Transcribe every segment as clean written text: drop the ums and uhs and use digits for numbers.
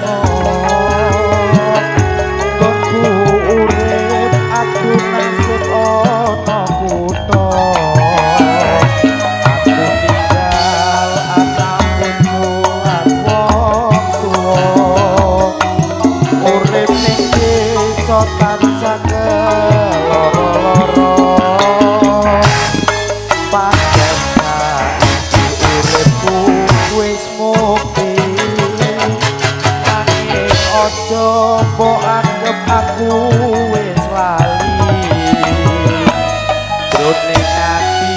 lunga Kongku urip aku nasib ana kutha Aku tinggal anak bojo lan wong tuwa Urip ning desa tansah keloro-loro Pancen saiki uripku wis mukti Nanging aja mbok anggap aku wis lali Jroning ati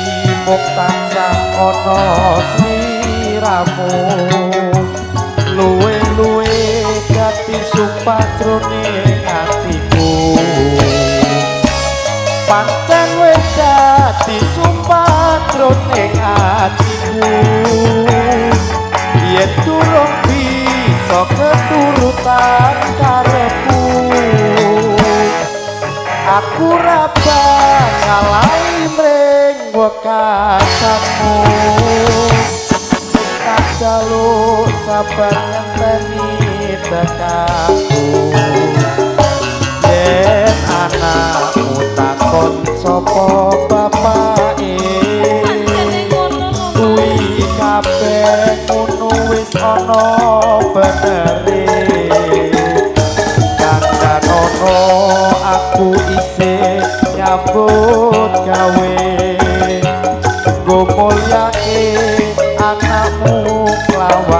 mung tansah ana sliramu Luwe-luwe dadi sumpah jroning atiku Pancen wis dadi sumpah jroning atiku Yen durung bisa keturutan karepku Aku ra bakal mring wekasanmu Tak jaluk sabar ngenteni tekadku Yen anakmu takon sapa bapake kuwi kabeh ngono wis ana benere Kandan ono aku isih nyambut gawe Nggo mulyake anakmu lawan